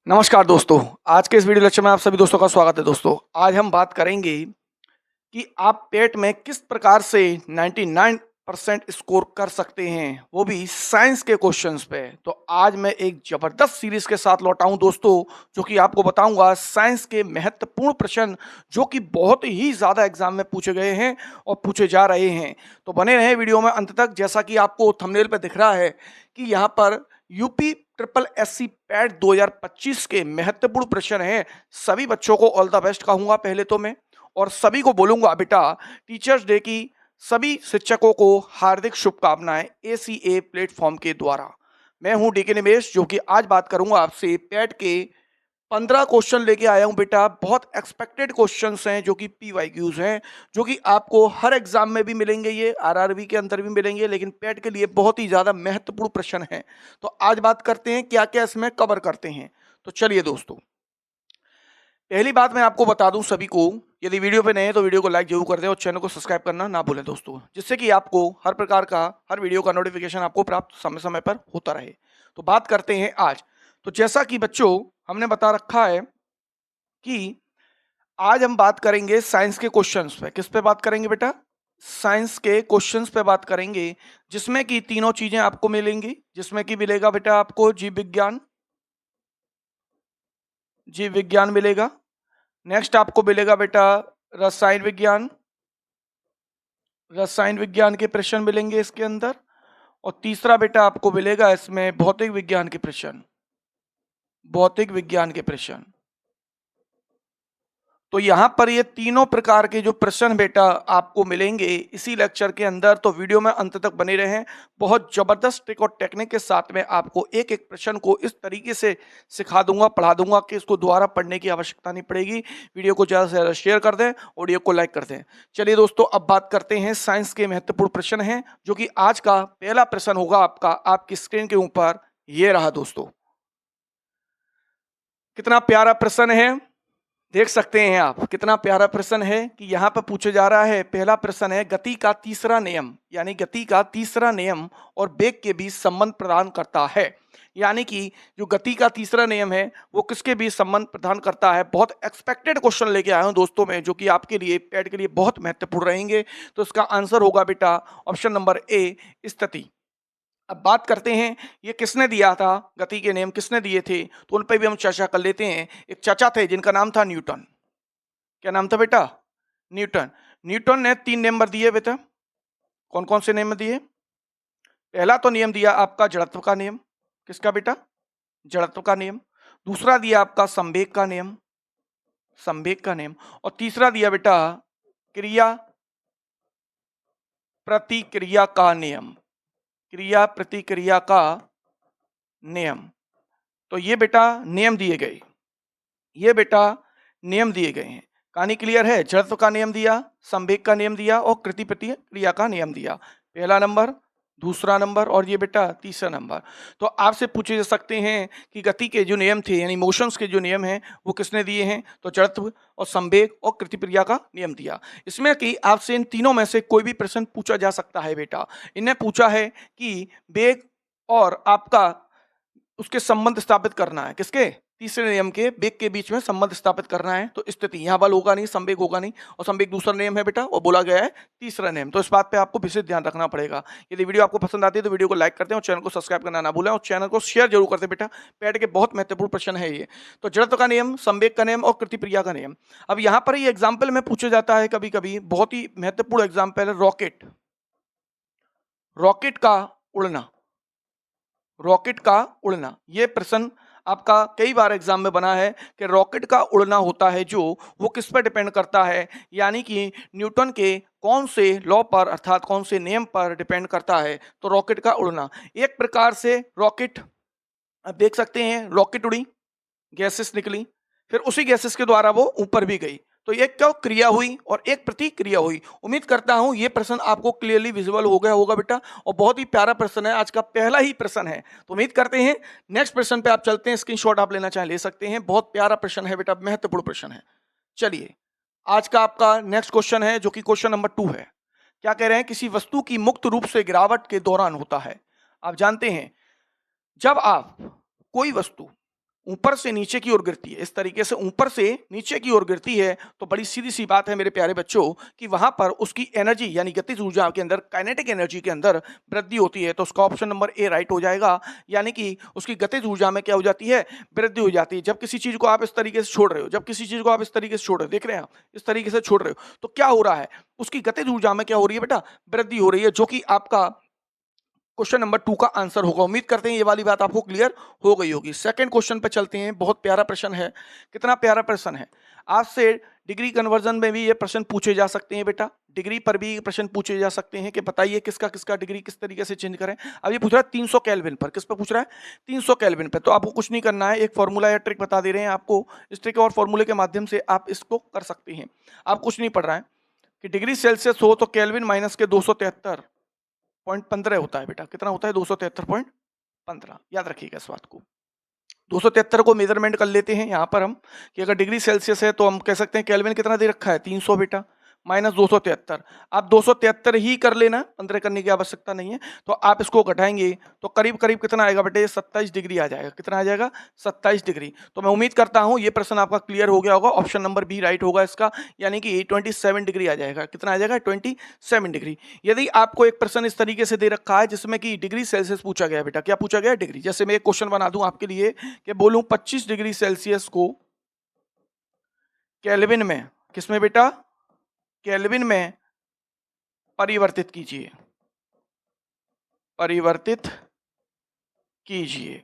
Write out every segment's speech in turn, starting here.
नमस्कार दोस्तों, आज के इस वीडियो लेक्चर में आप सभी दोस्तों का स्वागत है दोस्तों। आज हम बात करेंगे कि आप पेट में किस प्रकार से 99% स्कोर कर सकते हैं, वो भी साइंस के क्वेश्चंस पे। तो आज मैं एक ज़बरदस्त सीरीज़ के साथ लौटा हूं दोस्तों, जो कि आपको बताऊंगा साइंस के महत्वपूर्ण प्रश्न जो कि बहुत ही ज़्यादा एग्जाम में पूछे गए हैं और पूछे जा रहे हैं। तो बने रहें वीडियो में अंत तक। जैसा कि आपको थंबनेल पे दिख रहा है कि यहाँ पर यूपी ट्रिपल एससी पैट 2025 के महत्वपूर्ण प्रश्न हैं। सभी बच्चों को ऑल द बेस्ट कहूंगा पहले तो मैं, और सभी को बोलूंगा बेटा टीचर्स डे की सभी शिक्षकों को हार्दिक शुभकामनाएं एसीए प्लेटफॉर्म के द्वारा। मैं हूं डीके निमेश, जो कि आज बात करूंगा आपसे पैट के 15 क्वेश्चन लेके आया हूं बेटा। बहुत एक्सपेक्टेड क्वेश्चंस हैं जो कि पीवाईक्यूज हैं, जो कि आपको हर एग्जाम में भी मिलेंगे, ये आरआरबी के अंदर भी मिलेंगे, लेकिन पैट के लिए बहुत ही ज्यादा महत्वपूर्ण प्रश्न हैं। तो आज बात करते हैं क्या क्या इसमें कवर करते हैं। तो चलिए दोस्तों, पहली बात मैं आपको बता दूं सभी को, यदि वीडियो पे नए हैं तो वीडियो को लाइक जरूर कर दें और चैनल को सब्सक्राइब करना ना भूलें दोस्तों, जिससे कि आपको हर प्रकार का हर वीडियो का नोटिफिकेशन आपको प्राप्त समय समय पर होता रहे। तो बात करते हैं आज। तो जैसा कि बच्चों हमने बता रखा है कि आज हम बात करेंगे साइंस के क्वेश्चंस पे। किस पे बात करेंगे बेटा? साइंस के क्वेश्चंस पे बात करेंगे, जिसमें कि तीनों चीजें आपको मिलेंगी। जिसमें कि मिलेगा बेटा आपको जीव विज्ञान मिलेगा। नेक्स्ट आपको मिलेगा बेटा रसायन विज्ञान, रसायन विज्ञान के प्रश्न मिलेंगे इसके अंदर। और तीसरा बेटा आपको मिलेगा इसमें भौतिक विज्ञान के प्रश्न, भौतिक विज्ञान के प्रश्न। तो यहां पर ये तीनों प्रकार के जो प्रश्न बेटा आपको मिलेंगे इसी लेक्चर के अंदर। तो वीडियो में अंत तक बने रहें। बहुत जबरदस्त ट्रिक और टेक्निक के साथ में आपको एक एक प्रश्न को इस तरीके से सिखा दूंगा, पढ़ा दूंगा कि इसको दोबारा पढ़ने की आवश्यकता नहीं पड़ेगी। वीडियो को ज्यादा से ज्यादा शेयर कर दें, ऑडियो को लाइक कर दें। चलिए दोस्तों, अब बात करते हैं साइंस के महत्वपूर्ण प्रश्न हैं, जो कि आज का पहला प्रश्न होगा आपका आपकी स्क्रीन के ऊपर। ये रहा दोस्तों, कितना प्यारा प्रश्न है, देख सकते हैं आप कितना प्यारा प्रश्न है कि यहाँ पर पूछा जा रहा है। पहला प्रश्न है, गति का तीसरा नियम, यानी गति का तीसरा नियम और वेग के बीच संबंध प्रदान करता है। यानी कि जो गति का तीसरा नियम है वो किसके बीच संबंध प्रदान करता है। बहुत एक्सपेक्टेड क्वेश्चन लेके आया हूं दोस्तों मैं, जो कि आपके लिए पैट के लिए बहुत महत्वपूर्ण रहेंगे। तो इसका आंसर होगा बेटा ऑप्शन नंबर ए, स्थिति। अब बात करते हैं ये किसने दिया था, गति के नियम किसने दिए थे, तो उन पर भी हम चर्चा कर लेते हैं। एक चाचा थे जिनका नाम था न्यूटन। क्या नाम था बेटा? न्यूटन। न्यूटन ने 3 नियम दिए बेटा। कौन कौन से नियम दिए? पहला तो नियम दिया आपका जड़त्व का नियम। किसका बेटा? जड़त्व का नियम। दूसरा दिया आपका संवेग का नियम, संवेग का नियम। और तीसरा दिया बेटा क्रिया प्रतिक्रिया का नियम, क्रिया प्रतिक्रिया का नियम। तो ये बेटा नियम दिए गए, ये बेटा नियम दिए गए हैं। कहानी क्लियर है? जड़त्व का नियम दिया, संवेग का नियम दिया और कृति प्रतिक्रिया का नियम दिया। पहला नंबर, दूसरा नंबर और ये बेटा तीसरा नंबर। तो आपसे पूछे जा सकते हैं कि गति के जो नियम थे यानी मोशंस के जो नियम हैं वो किसने दिए हैं, तो जड़त्व और संवेग और कृति प्रतिक्रिया का नियम दिया। इसमें कि आपसे इन तीनों में से कोई भी प्रश्न पूछा जा सकता है बेटा। इन्हें पूछा है कि वेग और आपका उसके संबंध स्थापित करना है। किसके? तीसरे नियम के वेग के बीच में संबंध स्थापित करना है। तो स्थिति, यहां बल होगा नहीं, संवेग होगा नहीं, और संवेग दूसरा नियम है बेटा और बोला गया है तीसरा नियम। तो इस बात पे आपको विशेष ध्यान रखना पड़ेगा। यदि वीडियो आपको पसंद आती है तो वीडियो को लाइक करते हैं और चैनल को सब्सक्राइब करना ना भूलें और चैनल को शेयर जरूर करते बेटा। पैट के बहुत महत्वपूर्ण प्रश्न है ये। तो जड़त्व का नियम, संवेग का नियम और कृति प्रतिक्रिया का नियम। अब यहाँ पर ये एग्जाम्पल में पूछा जाता है कभी कभी, बहुत ही महत्वपूर्ण एग्जाम्पल है रॉकेट, रॉकेट का उड़ना, रॉकेट का उड़ना। यह प्रश्न आपका कई बार एग्जाम में बना है कि रॉकेट का उड़ना होता है जो वो किस पर डिपेंड करता है, यानी कि न्यूटन के कौन से लॉ पर अर्थात कौन से नियम पर डिपेंड करता है। तो रॉकेट का उड़ना एक प्रकार से रॉकेट, आप देख सकते हैं रॉकेट उड़ी, गैसेस निकली, फिर उसी गैसेस के द्वारा वो ऊपर भी गई। तो एक क्या क्रिया हुई और एक प्रतिक्रिया हुई। उम्मीद करता हूं ये प्रश्न आपको क्लियरली विजुअल हो गया होगा बेटा, और बहुत ही प्यारा प्रश्न है, आज का पहला ही प्रश्न है। तो उम्मीद करते हैं नेक्स्ट प्रश्न पे आप चलते हैं। स्क्रीनशॉट आप लेना चाहे ले सकते हैं, बहुत प्यारा प्रश्न है बेटा, महत्वपूर्ण प्रश्न है। चलिए, आज का आपका नेक्स्ट क्वेश्चन है जो कि क्वेश्चन नंबर 2 है। क्या कह रहे हैं? किसी वस्तु की मुक्त रूप से गिरावट के दौरान होता है। आप जानते हैं जब आप कोई वस्तु ऊपर से नीचे की ओर गिरती है, इस तरीके से ऊपर से नीचे की ओर गिरती है, तो बड़ी सीधी-सी बात है मेरे प्यारे बच्चों कि वहाँ पर उसकी एनर्जी यानी गतिज ऊर्जा के अंदर, काइनेटिक एनर्जी के अंदर वृद्धि होती है। तो उसका ऑप्शन नंबर ए राइट हो जाएगा, यानी कि उसकी गतिज ऊर्जा में क्या हो जाती है? वृद्धि हो जाती है। जब किसी चीज़ को आप इस तरीके से छोड़ रहे हो, जब किसी चीज़ को आप इस तरीके से छोड़ रहे हो, देख रहे हैं आप? इस तरीके से छोड़ रहे हो, तो क्या हो रहा है? उसकी गतिज ऊर्जा में क्या हो रही है बेटा? वृद्धि हो रही है, जो कि आपका क्वेश्चन नंबर 2 का आंसर होगा। उम्मीद करते हैं ये वाली बात आपको क्लियर हो गई होगी। सेकंड क्वेश्चन पे चलते हैं। बहुत प्यारा प्रश्न है। कितना प्यारा प्रश्न है। आपसे डिग्री कन्वर्जन में भी ये प्रश्न पूछे जा सकते हैं बेटा। डिग्री पर भी प्रश्न पूछे जा सकते हैं कि बताइए किसका डिग्री किस तरीके से चेंज करें। अब ये पूछ रहा है 300 केल्विन पर। किस पे पूछ रहा है? 300 केल्विन पे। तो आपको कुछ नहीं करना है, एक फॉर्मूला या ट्रिक बता दे रहे हैं आपको। इस ट्रिक और फॉर्मूले के माध्यम से आप इसको कर सकते हैं। आप कुछ नहीं पढ़ रहा है कि डिग्री सेल्सियस हो तो केल्विन माइनस के 273.15 होता है बेटा। कितना होता है? 273.15। याद रखिएगा इस बात को। 273 को मेजरमेंट कर लेते हैं यहाँ पर हम कि अगर डिग्री सेल्सियस है तो हम कह सकते हैं केल्विन कितना दे रखा है? 300 बेटा, माइनस 273। आप 273 ही कर लेना, 15 करने की आवश्यकता नहीं है। तो आप इसको घटाएंगे तो करीब करीब कितना आएगा बेटे? 27 डिग्री आ जाएगा। कितना आ जाएगा? 27 डिग्री। तो मैं उम्मीद करता हूं ये प्रश्न आपका क्लियर हो गया होगा। ऑप्शन नंबर बी राइट होगा इसका, यानी कि 27 डिग्री आ जाएगा। कितना आ जाएगा? 27 डिग्री। यदि आपको एक प्रश्न इस तरीके से दे रखा है जिसमें कि डिग्री सेल्सियस पूछा गया बेटा, क्या पूछा गया? डिग्री। जैसे मैं एक क्वेश्चन बना दूं आपके लिए कि बोलूं 25 डिग्री सेल्सियस को केल्विन में, किसमें बेटा? केल्विन में परिवर्तित कीजिए, परिवर्तित कीजिए।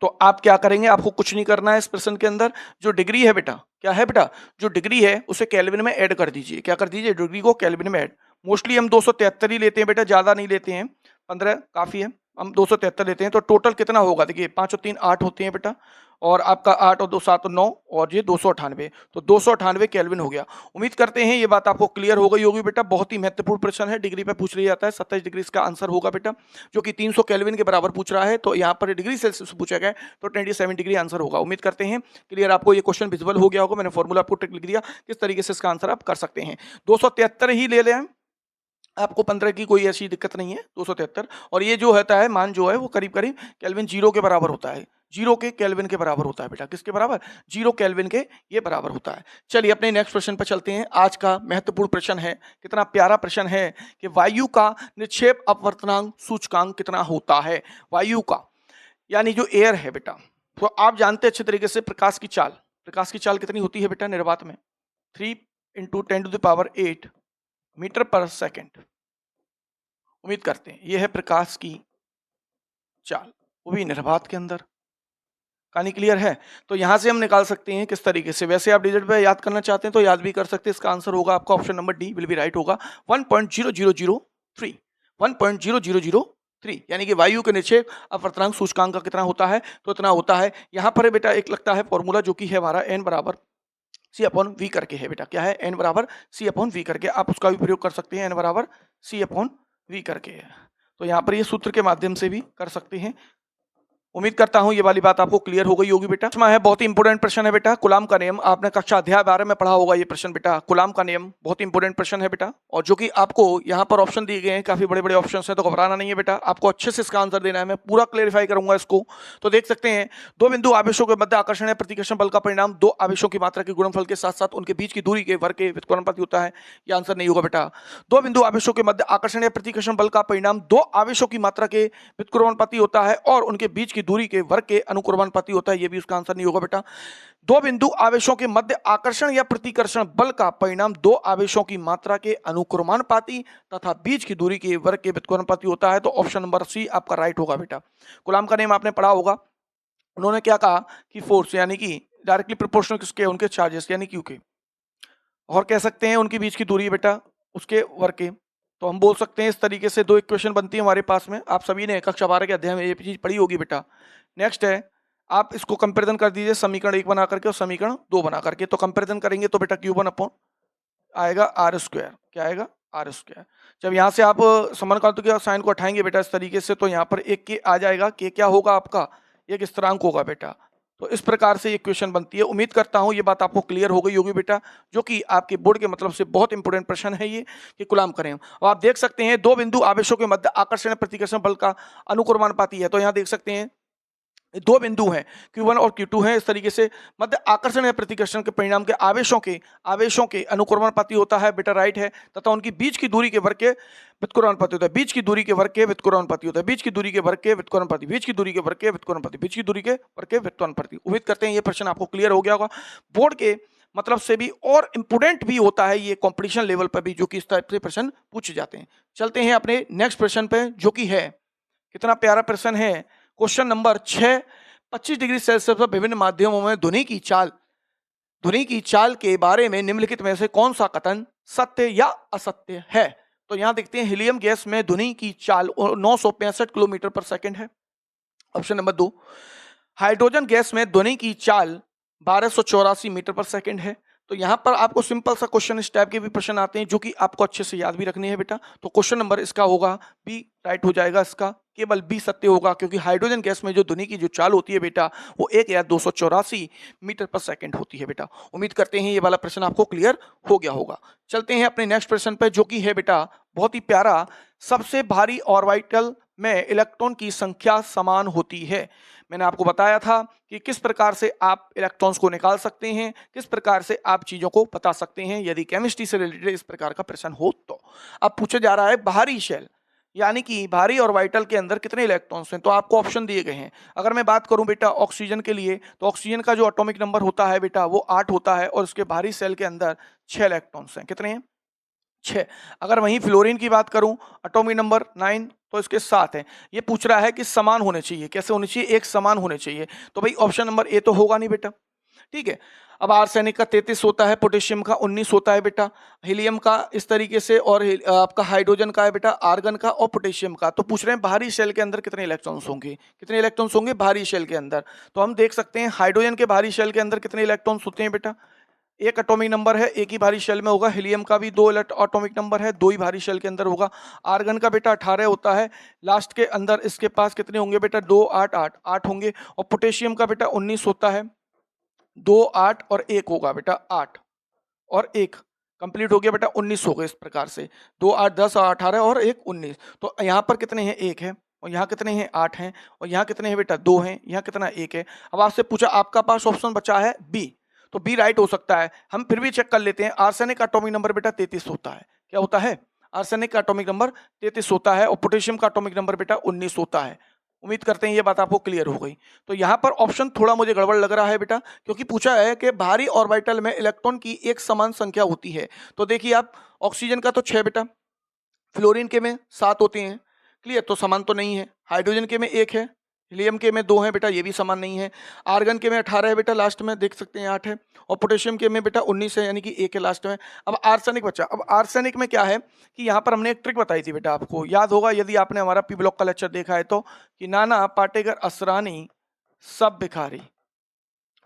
तो आप क्या करेंगे? आपको कुछ नहीं करना है। इस प्रश्न के अंदर जो डिग्री है बेटा, क्या है बेटा? जो डिग्री है उसे केल्विन में ऐड कर दीजिए। क्या कर दीजिए? डिग्री को केल्विन में ऐड। मोस्टली हम 273 ही लेते हैं बेटा, ज्यादा नहीं लेते हैं। 15 काफी है, हम 273 लेते हैं। तो टोटल कितना होगा? देखिए 5 और 3 8 होते हैं बेटा, और आपका 8 और 2 7 और 9, और ये 298। तो 298 केल्विन हो गया। उम्मीद करते हैं ये बात आपको क्लियर हो गई होगी बेटा। बहुत ही महत्वपूर्ण प्रश्न है, डिग्री पे पूछ लिया जाता है। 27 डिग्री इसका आंसर होगा बेटा, जो कि 300 केल्विन के बराबर पूछ रहा है। तो यहाँ पर डिग्री सेल्सियस पूछा गया है, तो 27 डिग्री आंसर होगा। उम्मीद करते हैं क्लियर आपको ये क्वेश्चन विजुअल हो गया होगा। मैंने फॉर्मूला आपको ट्रिक लिख दिया, किस तरीके से इसका आंसर आप कर सकते हैं। 273 ही ले लें, आपको 15 की कोई ऐसी दिक्कत नहीं है। 273, और ये जो होता है मान जो है वो करीब करीब केल्विन 0 के बराबर होता है। 0 के केल्विन के बराबर होता है बेटा। किसके बराबर? 0 केल्विन के ये बराबर होता है। चलिए अपने नेक्स्ट प्रश्न पर चलते हैं। आज का महत्वपूर्ण प्रश्न है, कितना प्यारा प्रश्न है कि वायु का निक्षेप अपवर्तनांक सूचकांक कितना होता है? वायु का यानी जो एयर है बेटा, तो आप जानते हैं अच्छे तरीके से प्रकाश की चाल। प्रकाश की चाल कितनी होती है बेटा निर्वात में? 3 × 10⁸ मीटर पर सेकेंड। उम्मीद करते हैं यह है प्रकाश की चाल, वो भी निर्वात के अंदर। कहानी क्लियर है? तो यहां से हम निकाल सकते हैं किस तरीके से। वैसे आप डिजिट पे याद करना चाहते हैं तो याद भी कर सकते हैं। इसका आंसर होगा आपका option number D will be right होगा, 1.0003। 1.0003 यानी कि वायु के निक्षेप अपवर्तनांक सूचकांक का कितना होता है? तो इतना होता है। यहाँ पर बेटा एक लगता है फॉर्मूला, जो कि है हमारा n बराबर C/V करके है बेटा। क्या है? n बराबर C/V करके। आप उसका भी प्रयोग कर सकते हैं, n बराबर C/V करके है। तो यहाँ पर ये सूत्र के माध्यम से भी कर सकते हैं। उम्मीद करता हूं ये वाली बात आपको क्लियर हो गई होगी बेटा। इसमें है बहुत ही इंपोर्टेंट प्रश्न है बेटा, कुलाम का नियम। आपने कक्षा अध्याय 12 में पढ़ा होगा ये प्रश्न बेटा। कुलाम का नियम बहुत इंपोर्टेंट प्रश्न है बेटा, और जो कि आपको यहाँ पर ऑप्शन दिए गए हैं, काफी बड़े बड़े ऑप्शन है, तो घबराना नहीं है बेटा। आपको अच्छे से इसका आंसर देना है, मैं पूरा क्लेरिफाई करूंगा इसको। तो देख सकते हैं, दो बिंदु आवेशों के मध्य आकर्षण या प्रतिकर्षण बल का परिणाम दो आवेशों की मात्रा के गुणनफल के साथ साथ उनके बीच की दूरी के वर्ग के व्युत्क्रमानुपाती होता है। ये आंसर नहीं होगा बेटा। दो बिंदु आवेशों के मध्य आकर्षण या प्रतिकर्षण बल का परिणाम दो आवेशों की मात्रा के व्युत्क्रमानुपाती होता है और उनके बीच की दूरी के वर्ग के अनुक्रमानुपाती होता है। ये भी उसका आंसर नहीं होगा बेटा। दो बिंदु आवेशों के मध्य आकर्षण या प्रतिकर्षण बल का परिणाम दो आवेशों की मात्रा के अनुक्रमानुपाती तथा बीच की दूरी के वर्ग के व्युत्क्रमानुपाती होता है। तो ऑप्शन नंबर सी आपका राइट होगा बेटा। कुलाम का नियम आपने पढ़ा होगा। उन्होंने क्या कहा कि फोर्स यानी कि डायरेक्टली प्रोपोर्शनल किसके? उनके चार्जेस यानी क्यू के, और कह सकते हैं उनके बीच की दूरी बेटा उसके वर्ग के। तो हम बोल सकते हैं इस तरीके से दो इक्वेशन बनती है हमारे पास में। आप सभी ने कक्षा 12 के अध्याय में ये चीज पढ़ी होगी बेटा। नेक्स्ट है, आप इसको कंपेरिजन कर दीजिए समीकरण 1 बना करके और समीकरण 2 बना करके। तो कंपेरिजन करेंगे तो बेटा Q1 आएगा आर स्क्वायर। क्या आएगा? R square. जब यहाँ से आप समानुपाती के साइन को हटाएंगे बेटा इस तरीके से, तो यहाँ पर एक के आ जाएगा। के क्या होगा आपका? एक स्थिरांक होगा बेटा। तो इस प्रकार से इक्वेशन बनती है। उम्मीद करता हूं ये बात आपको क्लियर हो गई होगी बेटा, जो कि आपके बोर्ड के मतलब से बहुत इंपॉर्टेंट प्रश्न है ये कि कुलाम करें। और आप देख सकते हैं दो बिंदु आवेशों के मध्य आकर्षण प्रतिकर्षण बल का अनुक्रमानुपाती है। तो यहाँ देख सकते हैं दो बिंदु हैं, Q1 और Q2 हैं। इस तरीके से मध्य आकर्षण या प्रतिकर्षण के परिणाम के आवेशों के अनुक्रमणपाती होता है, बेटा राइट है, तथा उनकी बीच की दूरी के वर्ग के व्युत्क्रमणपाती होता है। बीच की दूरी के वर्ग के व्युत्क्रमणपाती होता है। बीच की दूरी के वर्ग के व्युत्क्रमणपाती, बीच की दूरी के वर्ग के व्युत्क्रमणपाती, बीच की दूरी के वर्ग के व्युत्क्रमणपाती। उम्मीद करते हैं ये प्रश्न आपको क्लियर हो गया होगा। बोर्ड के मतलब से भी और इंपोर्टेंट भी होता है ये कंपटीशन लेवल पर भी, जो कि इस टाइप से प्रश्न पूछे जाते हैं। चलते हैं अपने नेक्स्ट प्रश्न पे, जो कि है, कितना प्यारा प्रश्न है, क्वेश्चन नंबर 6। 25 डिग्री सेल्सियस पर विभिन्न माध्यमों में ध्वनि की चाल के बारे में निम्नलिखित में से कौन सा कथन सत्य या असत्य है? तो यहां देखते हैं, हीलियम गैस में ध्वनि की चाल 965 किलोमीटर पर सेकंड है। ऑप्शन नंबर 2, हाइड्रोजन गैस में ध्वनि की चाल 1284 मीटर पर सेकंड है। तो यहां पर आपको सिंपल सा क्वेश्चन इस टाइप के भी प्रश्न आते हैं, जो कि आपको अच्छे से याद भी रखने हैं बेटा। तो क्वेश्चन नंबर इसका होगा बी, राइट हो जाएगा इसका, केवल बी सत्य होगा, क्योंकि हाइड्रोजन गैस में जो ध्वनि की जो चाल होती है बेटा, वो 1284 मीटर पर सेकंड होती है बेटा। उम्मीद करते हैं ये वाला प्रश्न आपको क्लियर हो गया होगा। चलते हैं अपने नेक्स्ट प्रश्न पर, जो कि है बेटा बहुत ही प्यारा, सबसे भारी ऑर्बिटल में इलेक्ट्रॉन की संख्या समान होती है। मैंने आपको बताया था कि किस प्रकार से आप इलेक्ट्रॉन्स को निकाल सकते हैं, किस प्रकार से आप चीजों को बता सकते हैं, यदि केमिस्ट्री से रिलेटेड इस प्रकार का प्रश्न हो तो। अब पूछा जा रहा है भारी शेल, यानी कि भारी ऑर्बिटल के अंदर कितने इलेक्ट्रॉन्स हैं। तो आपको ऑप्शन दिए गए हैं। अगर मैं बात करूं बेटा ऑक्सीजन के लिए, तो ऑक्सीजन का जो एटॉमिक नंबर होता है बेटा, वो 8 होता है, और उसके भारी शेल के अंदर 6 इलेक्ट्रॉन्स हैं। कितने हैं? 6। अगर वहीं फ्लोरीन की बात करूं, एटॉमिक नंबर 9, तो इसके 7 हैं। ये पूछ रहा है कि समान होने चाहिए, कैसे होने चाहिए, एक समान होने चाहिए। तो भाई ऑप्शन नंबर ए तो होगा नहीं बेटा, ठीक है। अब आर्सेनिक का 33 होता है, पोटेशियम का 19 होता है बेटा, हीलियम का इस तरीके से, और आपका हाइड्रोजन का है बेटा, आर्गन का और पोटेशियम का। तो पूछ रहे हैं भारी शेल के अंदर कितने इलेक्ट्रॉन्स होंगे, कितने इलेक्ट्रॉन्स होंगे भारी शेल के अंदर। तो हम देख सकते हैं हाइड्रोजन के भारी शेल के अंदर कितने इलेक्ट्रॉन्स होते हैं बेटा, एक एटॉमिक नंबर है, एक ही भारी शेल में होगा। हीलियम का भी 2 एटॉमिक नंबर है, 2 ही भारी शेल के अंदर होगा। आर्गन का बेटा 18 होता है, लास्ट के अंदर इसके पास कितने होंगे बेटा, 2 8 8 8 होंगे। और पोटेशियम का बेटा 19 होता है, 2 8 और 1 होगा बेटा, 8 और 1 कंप्लीट हो गया बेटा, 19 हो गए। इस प्रकार से 2 8 10 और 18 और 1 19। तो यहाँ पर कितने हैं, 1 है, और यहाँ कितने हैं, 8 हैं, और यहाँ कितने हैं बेटा, 2 हैं, यहाँ कितना 1 है। अब आपसे पूछा, आपका पास ऑप्शन बचा है बी, तो बी राइट हो सकता है। हम फिर भी चेक कर लेते हैं। आर्सेनिक का एटॉमिक नंबर बेटा 33 होता है। क्या होता है? आर्सेनिक का एटॉमिक नंबर 33 होता है, और पोटेशियम का एटॉमिक नंबर बेटा 19 होता है। उम्मीद करते हैं ये बात आपको क्लियर हो गई। तो यहाँ पर ऑप्शन थोड़ा मुझे गड़बड़ लग रहा है बेटा, क्योंकि पूछा है कि भारी ऑर्बिटल में इलेक्ट्रॉन की एक समान संख्या होती है। तो देखिए आप, ऑक्सीजन का तो 6 बेटा, फ्लोरीन के में 7 होते हैं, क्लियर, तो समान तो नहीं है। हाइड्रोजन के में 1 है, हीलियम के में 2 है बेटा, ये भी समान नहीं है। आर्गन के में 18 है बेटा, लास्ट में देख सकते हैं 8 है। और पोटेशियम के में बेटा 19 है, यानी कि 1 है लास्ट में। अब आर्सेनिक बचा। अब आर्सेनिक में क्या है कि यहाँ पर हमने एक ट्रिक बताई थी बेटा, आपको याद होगा यदि आपने हमारा पी ब्लॉक का लेक्चर देखा है तो, कि नाना पाटेकर असरानी सब भिखारी,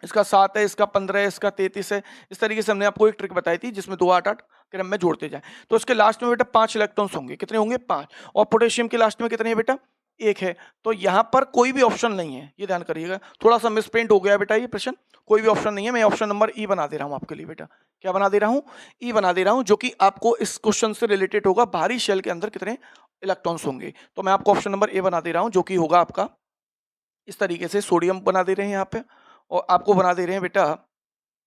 इसका 7 है, इसका 15 है, इसका 33 है। इस तरीके से हमने आपको एक ट्रिक बताई थी, जिसमें 2 8 8 क्रम में जोड़ते जाए। तो इसके लास्ट में बेटा 5 इलेक्ट्रॉन्स होंगे। कितने होंगे? 5। और पोटेशियम के लास्ट में कितने हैं बेटा? 1 है। तो यहाँ पर कोई भी ऑप्शन नहीं है, ये ध्यान करिएगा। थोड़ा सा मिसप्रिंट हो गया बेटा ये प्रश्न, कोई भी ऑप्शन नहीं है। मैं ऑप्शन नंबर ई बना दे रहा हूँ आपके लिए बेटा। क्या बना दे रहा हूँ? ई बना दे रहा हूँ, जो कि आपको इस क्वेश्चन से रिलेटेड होगा, भारी शेल के अंदर कितने इलेक्ट्रॉन्स होंगे। तो मैं आपको ऑप्शन नंबर ए बना दे रहा हूँ, जो कि होगा आपका इस तरीके से। सोडियम बना दे रहे हैं यहाँ पे, और आपको बना दे रहे हैं बेटा,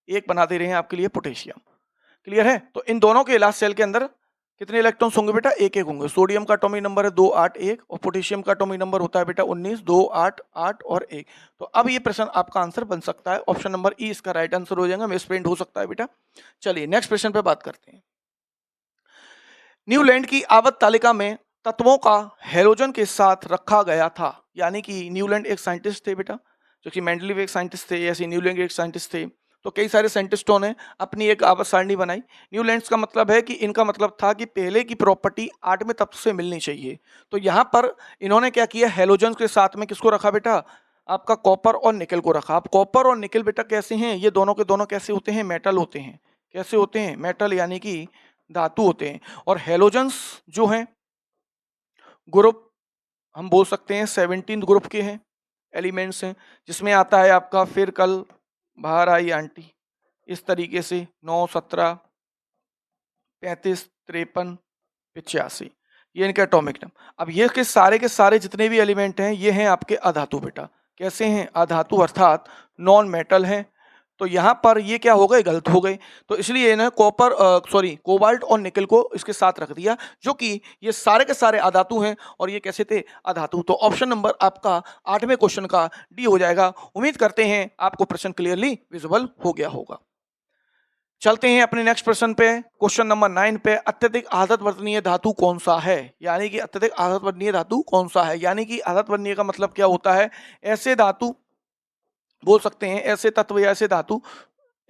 एक बना दे रहे हैं आपके लिए पोटेशियम। क्लियर है? तो इन दोनों के लास्ट सेल के अंदर कितने इलेक्ट्रॉन्स होंगे बेटा? 1 1 होंगे। सोडियम का एटॉमिक नंबर है 2 8 1, और पोटेशियम का एटॉमिक नंबर होता है बेटा 19 2 8 8 और 1। तो अब ये प्रश्न आपका आंसर बन सकता है, ऑप्शन नंबर ई इसका राइट आंसर हो जाएगा। मिसप्रिंट हो सकता है बेटा। चलिए नेक्स्ट प्रश्न पे बात करते हैं। न्यूलैंड की आवर्त तालिका में तत्वों का हैलोजन के साथ रखा गया था। यानी कि न्यूलैंड एक साइंटिस्ट थे बेटा, जो कि मेंडलीव एक साइंटिस्ट थे, ऐसे न्यूलैंड एक साइंटिस्ट थे। तो कई सारे साइंटिस्टों ने अपनी एक आवर्त सारणी बनाई। न्यूलैंड्स का मतलब है कि इनका मतलब था कि पहले की प्रॉपर्टी आठवें तत्व से मिलनी चाहिए। तो यहाँ पर इन्होंने क्या किया, हैलोजन के साथ में किसको रखा बेटा? आपका कॉपर और निकल को रखा। अब कॉपर और निकल बेटा कैसे हैं? ये दोनों के दोनों कैसे होते हैं? मेटल होते हैं। कैसे होते हैं? मेटल, यानी कि धातु होते हैं। और हैलोजेंस जो हैं, ग्रुप हम बोल सकते हैं 17 ग्रुप के हैं, एलिमेंट्स हैं, जिसमें आता है आपका फिर कल बाहर आई आंटी, इस तरीके से 9 17 35 53 85, ये इनका एटॉमिक नंबर। अब ये के सारे जितने भी एलिमेंट हैं, ये हैं आपके अधातु बेटा। कैसे हैं, अधातु अर्थात नॉन मेटल हैं। तो यहाँ पर ये क्या हो गए, गलत हो गए। तो इसलिए इन्हें कोबाल्ट और निकल को इसके साथ रख दिया, जो कि ये सारे के सारे अधातु हैं और ये कैसे थे, अधातु। तो ऑप्शन नंबर आपका 8वें क्वेश्चन का डी हो जाएगा। उम्मीद करते हैं आपको प्रश्न क्लियरली विजिबल हो गया होगा। चलते हैं अपने नेक्स्ट प्रश्न पे, क्वेश्चन नंबर 9 पे। अत्यधिक आदत वर्णनीय धातु कौन सा है, यानी कि अत्यधिक आदत वर्णनीय धातु कौन सा है। यानी कि आदत वर्णनीय का मतलब क्या होता है, ऐसे धातु बोल सकते हैं, ऐसे तत्व या ऐसे धातु,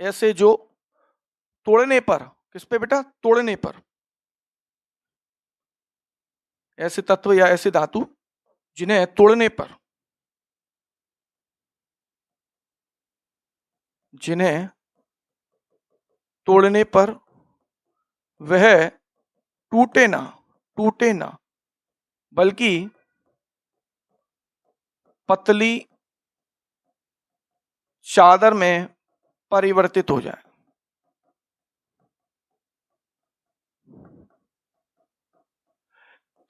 ऐसे जो तोड़ने पर, किस पे बेटा, तोड़ने पर, ऐसे तत्व या ऐसे धातु जिन्हें तोड़ने पर, जिन्हें तोड़ने पर वह टूटे ना बल्कि पतली चादर में परिवर्तित हो जाए।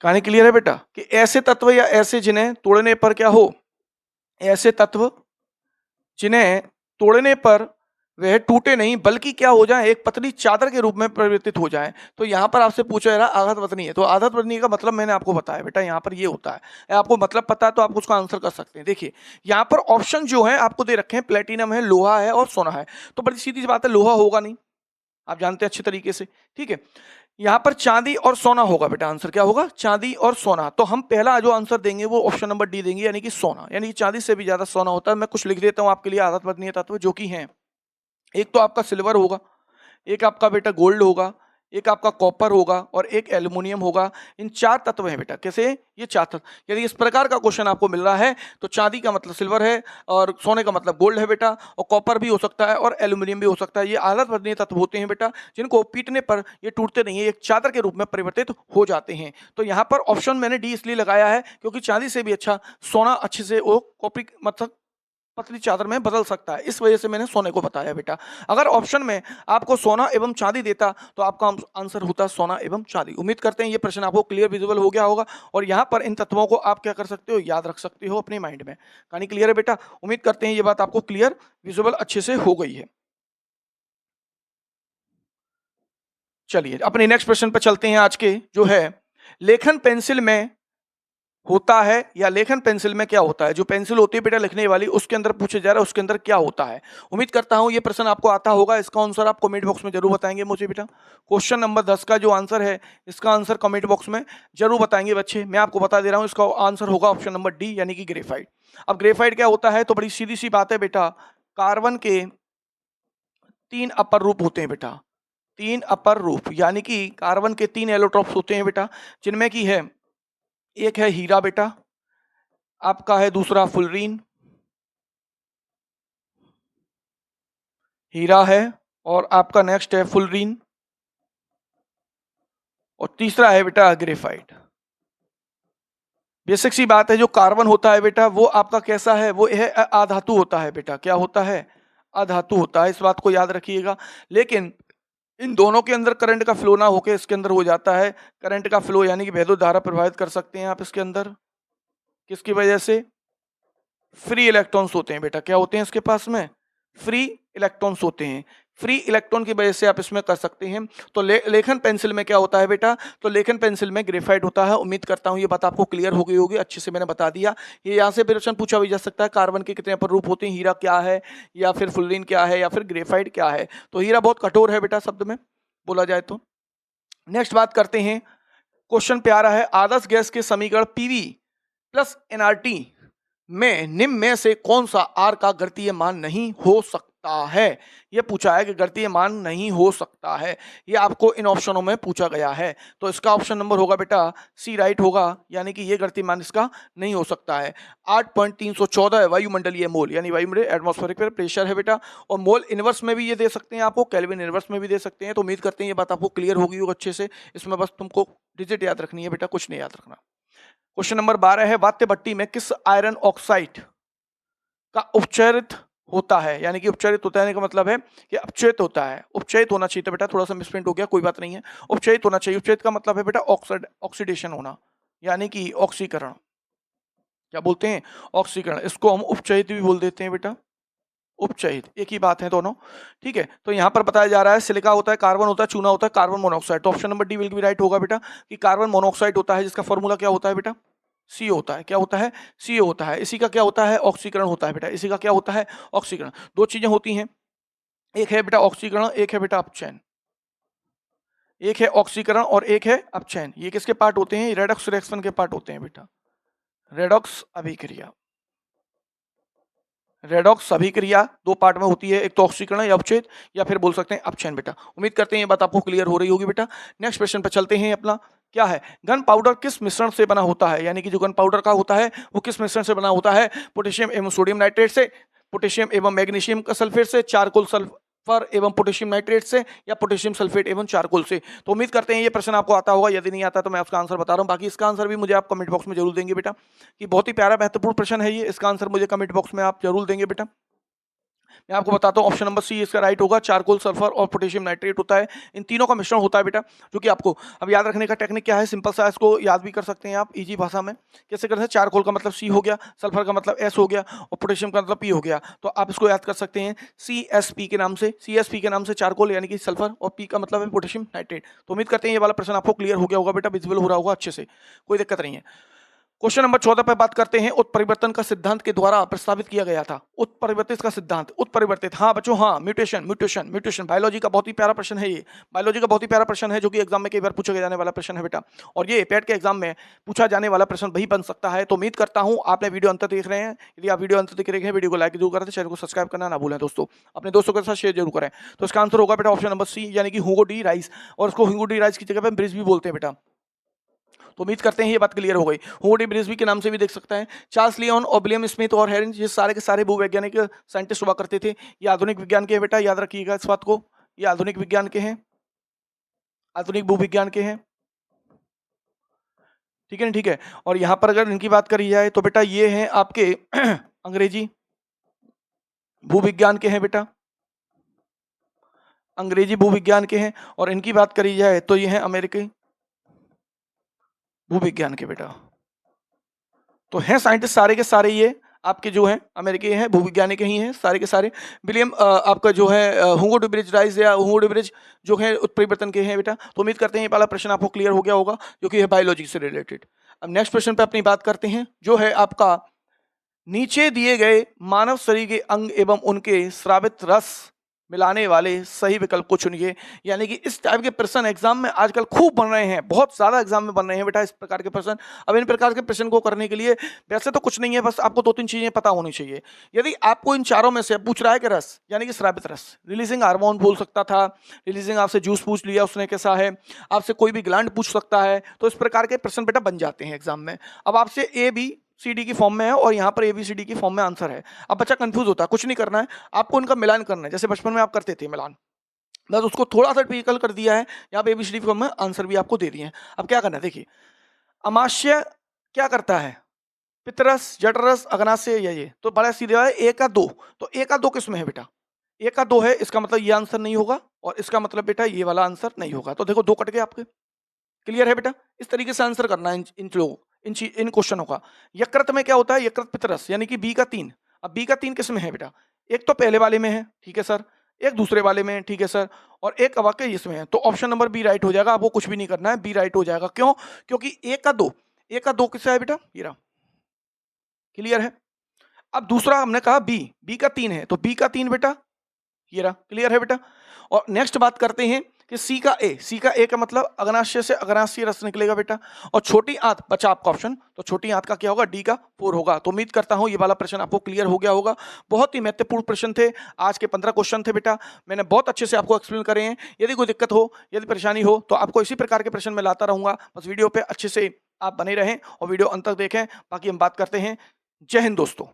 कहानी क्लियर है बेटा, कि ऐसे तत्व या ऐसे जिन्हें तोड़ने पर क्या हो, ऐसे तत्व जिन्हें तोड़ने पर वह टूटे नहीं बल्कि क्या हो जाए, एक पतली चादर के रूप में परिवर्तित हो जाए। तो यहाँ पर आपसे पूछा जा रहा है आघात वर्तनीय है, तो आघात वर्तनीय का मतलब मैंने आपको बताया बेटा, यहाँ पर ये होता है। आपको मतलब पता है तो आप उसका आंसर कर सकते हैं। देखिए यहाँ पर ऑप्शन जो है आपको दे रखे हैं, प्लेटिनम है, लोहा है और सोना है। तो बड़ी सीधी सी बात है, लोहा होगा नहीं, आप जानते हैं अच्छे तरीके से, ठीक है। यहाँ पर चांदी और सोना होगा बेटा, आंसर क्या होगा, चांदी और सोना। तो हम पहला जो आंसर देंगे वो ऑप्शन नंबर डी देंगे, यानी कि सोना, यानी कि चांदी से भी ज्यादा सोना होता है। मैं कुछ लिख देता हूं आपके लिए आदत वर्णनीय तत्व जो कि हैं, एक तो आपका सिल्वर होगा, एक आपका बेटा गोल्ड होगा, एक आपका कॉपर होगा और एक एल्युमिनियम होगा। इन 4 तत्व हैं बेटा, कैसे, ये 4 तत्व। यदि इस प्रकार का क्वेश्चन आपको मिल रहा है तो चांदी का मतलब सिल्वर है और सोने का मतलब गोल्ड है बेटा, और कॉपर भी हो सकता है और एल्युमिनियम भी हो सकता है। ये आदत वर्णनीय तत्व होते हैं बेटा, जिनको पीटने पर ये टूटते नहीं है, एक चादर के रूप में परिवर्तित हो जाते हैं। तो यहाँ पर ऑप्शन मैंने डी इसलिए लगाया है क्योंकि चांदी से भी अच्छा सोना अच्छे से वो कॉपी मतलब पतली चादर में बदल सकता है, इस वजह से मैंने सोने को बताया बेटा। अगर ऑप्शन में आपको सोना एवं चांदी देता तो आपका आंसर होता सोना एवं चांदी। उम्मीद करते हैं ये प्रश्न आपको क्लियर विजिबल हो गया होगा और यहाँ पर इन तत्वों को आप क्या कर सकते हो, याद रख सकते हो अपने माइंड में। कहानी क्लियर है बेटा, उम्मीद करते हैं ये बात आपको क्लियर विजिबल अच्छे से हो गई है। चलिए अपने नेक्स्ट प्रश्न पर चलते हैं। आज के जो है, लेखन पेंसिल में होता है या लेखन पेंसिल में क्या होता है। जो पेंसिल होती है बेटा लिखने वाली, उसके अंदर पूछे जा रहा है उसके अंदर क्या होता है। उम्मीद करता हूं ये प्रश्न आपको आता होगा, इसका आंसर आप कमेंट बॉक्स में जरूर बताएंगे मुझे बेटा। क्वेश्चन नंबर 10 का जो आंसर है, इसका आंसर कमेंट बॉक्स में जरूर बताएंगे बच्चे। मैं आपको बता दे रहा हूं, इसका आंसर होगा ऑप्शन नंबर डी, यानी कि ग्रेफाइट। अब ग्रेफाइट क्या होता है, तो बड़ी सीधी सी बात है बेटा, कार्बन के 3 अपर रूप होते हैं बेटा, 3 अपर रूप, यानी कि कार्बन के 3 एलोट्रॉप्स होते हैं बेटा, जिनमें की है, एक है हीरा बेटा, आपका है दूसरा फुलरीन, हीरा है और आपका नेक्स्ट है फुलरीन, और तीसरा है बेटा ग्रेफाइट। बेसिक सी बात है, जो कार्बन होता है बेटा वो आपका कैसा है, वो है अधातु होता है बेटा। क्या होता है, अधातु होता है, इस बात को याद रखिएगा। लेकिन इन दोनों के अंदर करंट का फ्लो ना होके इसके अंदर हो जाता है करंट का फ्लो, यानी कि वैद्युत धारा प्रभावित कर सकते हैं आप इसके अंदर। किसकी वजह से, फ्री इलेक्ट्रॉन्स होते हैं बेटा। क्या होते हैं इसके पास में, फ्री इलेक्ट्रॉन्स होते हैं। फ्री इलेक्ट्रॉन की वजह से आप इसमें कर सकते हैं। तो लेखन पेंसिल में क्या होता है बेटा, तो लेखन पेंसिल में ग्रेफाइट होता है। उम्मीद करता हूं ये बात आपको क्लियर हो गई होगी, अच्छे से मैंने बता दिया। ये यहाँ से प्रश्न पूछा भी जा सकता है, कार्बन के कितने अपर रूप होते हैं, हीरा क्या है, या फिर फुलरीन क्या है, या फिर ग्रेफाइट क्या है। तो हीरा बहुत कठोर है बेटा शब्द में बोला जाए तो। नेक्स्ट बात करते हैं, क्वेश्चन पे आ रहा है, आदर्श गैस के समीकरण पीवी प्लस एनआरटी में निम्न में से कौन सा आर का गणितीय मान नहीं हो सकता है। यह पूछा है कि गणितीय मान नहीं हो सकता है, यह आपको इन ऑप्शनों में पूछा गया है। तो इसका ऑप्शन नंबर होगा बेटा सी राइट होगा, यानी कि यह गणितीय मान इसका नहीं हो सकता है। 8.314 वायुमंडलीय मोल, यानी वायुमंडलीय एटमॉस्फेरिक प्रेशर है बेटा। और मोल इनवर्स में भी ये दे सकते हैं आपको, केल्विन इनवर्स में भी दे सकते हैं। तो उम्मीद करते हैं ये बात आपको क्लियर होगी अच्छे से। इसमें बस तुमको डिजिट याद रखनी है बेटा, कुछ नहीं याद रखना। क्वेश्चन नंबर 12 है, वात्य भट्टी में किस आयरन ऑक्साइड का उपचरित होता है। यानी कि उपचरित होता है का मतलब है कि अपचयित होता है। उपचयित होना चाहिए था बेटा, थोड़ा सा मिसप्रिंट हो गया, कोई बात नहीं है। उपचयित होना चाहिए, उपचयित का मतलब है बेटा ऑक्सीडेशन होना, यानी कि ऑक्सीकरण। क्या बोलते हैं? ऑक्सीकरण। इसको हम उपचयित भी बोल देते हैं बेटा, उपचयित, एक ही बात है दोनों। ठीक है, तो यहाँ पर बताया जा रहा है सिलिका होता है, कार्बन होता है, चूना होता है, कार्बन मोनोऑक्साइड। तो option number D will be right होगा बेटा कि कार्बन मोनोऑक्साइड होता है, जिसका फॉर्मूला क्या होता है बेटा? सी होता है। क्या होता है? सी होता है। इसी का क्या होता है? ऑक्सीकरण होता है बेटा। इसी का क्या होता है? ऑक्सीकरण। दो चीजें होती हैं, एक है बेटा ऑक्सीकरण, एक है बेटा अपचयन। एक है ऑक्सीकरण और एक है अपचयन। ये किसके पार्ट होते हैं? रेडॉक्स रिएक्शन के पार्ट होते हैं बेटा, रेडॉक्स अभिक्रिया। रेडॉक्स अभिक्रिया दो पार्ट में होती है, एक तो ऑक्सीकरण या अपचयन, या फिर बोल सकते हैं अपचयन बेटा। उम्मीद करते हैं ये बात आपको क्लियर हो रही होगी बेटा। नेक्स्ट क्वेश्चन पर चलते हैं अपना। क्या है? गन पाउडर किस मिश्रण से बना होता है? यानी कि जो गन पाउडर का होता है वो किस मिश्रण से बना होता है? पोटेशियम एवं सोडियम नाइट्रेट से, पोटेशियम एवं मैग्नीशियम का सल्फेट से, चारकोल सल्फर एवं पोटेशियम नाइट्रेट से, या पोटेशियम सल्फेट एवं चारकोल से। तो उम्मीद करते हैं ये प्रश्न आपको आता होगा। यदि नहीं आता तो मैं उसका आंसर बता रहा हूँ, बाकी इसका आंसर भी मुझे आप कमेंट बॉक्स में जरूर देंगे बेटा, कि बहुत ही प्यारा महत्वपूर्ण प्रश्न है ये। इसका आंसर मुझे कमेंट बॉक्स में आप जरूर देंगे बेटा। मैं आपको बताता हूँ, ऑप्शन नंबर सी इसका राइट होगा। चारकोल सल्फर और पोटेशियम नाइट्रेट होता है, इन तीनों का मिश्रण होता है बेटा, जो कि आपको अब याद रखने का टेक्निक क्या है, सिंपल सा, इसको याद भी कर सकते हैं आप इजी भाषा में। कैसे करते हैं? चारकोल का मतलब सी हो गया, सल्फर का मतलब एस हो गया, और पोटेशियम का मतलब पी हो गया। तो आप इसको याद कर सकते हैं CSP के नाम से, CSP के नाम से चारकोल यानी कि सल्फर, और पी का मतलब है पोटेशियम नाइट्रेट। तो उम्मीद करते हैं ये वाला प्रश्न आपको क्लियर हो गया होगा बेटा, विजिबल हो रहा होगा अच्छे से, कोई दिक्कत नहीं है। क्वेश्चन नंबर 14 पर बात करते हैं। उत्परिवर्तन का सिद्धांत के द्वारा प्रस्तावित किया गया था। उत्परिवर्तित का सिद्धांत, उत्परिवर्तित, हाँ बच्चों, हाँ, म्यूटेशन, म्यूटेशन, म्यूटेशन। बायोलॉजी का बहुत ही प्यारा प्रश्न है ये, बायोलॉजी का बहुत ही प्यारा प्रश्न है, जो कि एग्जाम में कई बार पूछा जाने वाला प्रश्न है बेटा, और ये पेट के एग्जाम में पूछा जाने वाला प्रश्न भी बन सकता है। तो उम्मीद करता हूँ आपने वीडियो अंत देख रहे हैं। यदि आप वीडियो अंत देख रहे हैं, वीडियो को लाइक जरूर करें, चैनल को सब्सक्राइब करना ना भूलें दोस्तों, अपने दोस्तों के साथ शेयर जरूर करें। तो इसका आंसर होगा बेटा ऑप्शन नंबर सी, यानी कि हुगो डी राइस, और इसको हुगो डी राइस की जगह पे ब्रिज भी बोलते हैं बेटा। तो उम्मीद करते हैं ये बात क्लियर हो गई। हुगो डी ब्रिस्बी के नाम से भी देख सकता है। चार्ल्स लियोन और विलियम स्मिथ और हेरन, ये सारे के सारे भूवैज्ञानिक साइंटिस्ट हुआ करते थे। ये आधुनिक विज्ञान के हैं बेटा, याद रखिएगा इस बात को, ये आधुनिक विज्ञान के हैं, आधुनिक भूविज्ञान के हैं। ठीक है ना? ठीक है। और यहाँ पर अगर इनकी बात करी जाए तो बेटा ये हैं आपके अंग्रेजी भूविज्ञान के हैं बेटा, अंग्रेजी भूविज्ञान के हैं। और इनकी बात करी जाए तो ये हैं अमेरिकी भूविज्ञान के बेटा। तो हैं साइंटिस्ट सारे के सारे ये आपके जो हैं अमेरिकी हैं, भूविज्ञानी के ही हैं सारे के सारे। विलियम आपका जो है हुगो डी ब्रिज राइस या हुगो डी ब्रिज जो है उत्परिवर्तन के हैं बेटा। तो उम्मीद करते हैं ये वाला प्रश्न आपको क्लियर हो गया होगा, जो कि है बायोलॉजी से रिलेटेड। अब नेक्स्ट प्रश्न पे अपनी बात करते हैं, जो है आपका नीचे दिए गए मानव शरीर के अंग एवं उनके स्रावित रस मिलाने वाले सही विकल्प को चुनिए। यानी कि इस टाइप के प्रश्न एग्जाम में आजकल खूब बन रहे हैं, बहुत ज्यादा एग्जाम में बन रहे हैं बेटा इस प्रकार के प्रश्न। अब इन प्रकार के प्रश्न को करने के लिए वैसे तो कुछ नहीं है, बस आपको दो तीन चीजें पता होनी चाहिए। यदि आपको इन चारों में से पूछ रहा है कि रस यानी कि स्रावित रस, रिलीजिंग हार्मोन बोल सकता था, रिलीजिंग आपसे जूस पूछ लिया उसने कैसा है, आपसे कोई भी ग्लैंड पूछ सकता है, तो इस प्रकार के प्रश्न बेटा बन जाते हैं एग्जाम में। अब आपसे ABCD की फॉर्म में है और यहाँ पर ABCD की फॉर्म में आंसर है। अब बच्चा कंफ्यूज होता है, कुछ नहीं करना है, आपको इनका मिलान करना है, जैसे बचपन में आप करते थे मिलान, बस उसको थोड़ा सा टिपिकल कर दिया है, यहाँ पे ABCD की फॉर्म में आंसर भी आपको दे दिए हैं। अब क्या करना है देखिए, अमाशय क्या करता है, पितरस, जठरस, अग्नाशय, ये तो बड़ा सीधा है, एक का दो, तो एक का दो किसमें है बेटा, एक का दो है, इसका मतलब ये आंसर नहीं होगा, और इसका मतलब बेटा ये वाला आंसर नहीं होगा। तो देखो दो कट गए आपके, क्लियर है बेटा। इस तरीके से आंसर करना है इन लोगों इन क्वेश्चनों का। यकृत में क्या होता है, यकृत पितरस यानी कि B का 3। अब B का 3 किस में है बेटा, एक तो पहले वाले में है, ठीक है सर, एक दूसरे वाले में है, ठीक है सर, और एक वाकई इसमें है। तो ऑप्शन नंबर बी राइट हो जाएगा, आपको कुछ भी नहीं करना है, बी राइट हो जाएगा। क्यों? क्योंकि एक का दो किससे है बेटा, ये रहा, क्लियर है। अब दूसरा हमने कहा बी का 3 है, तो बी का 3 बेटा ये रहा, क्लियर है बेटा। और नेक्स्ट बात करते हैं कि सी का ए का मतलब अग्नाशय से अग्नाशय रस निकलेगा बेटा, और छोटी आंत बचा आपका ऑप्शन, तो छोटी आंत का क्या होगा, डी का 4 होगा। तो उम्मीद करता हूं ये वाला प्रश्न आपको क्लियर हो गया होगा। बहुत ही महत्वपूर्ण प्रश्न थे, आज के 15 क्वेश्चन थे बेटा, मैंने बहुत अच्छे से आपको एक्सप्लेन करे हैं। यदि कोई दिक्कत हो, यदि परेशानी हो, तो आपको इसी प्रकार के प्रश्न में लाता रहूंगा। बस वीडियो पे अच्छे से आप बने रहें और वीडियो अंत तक देखें। बाकी हम बात करते हैं। जय हिंद दोस्तों।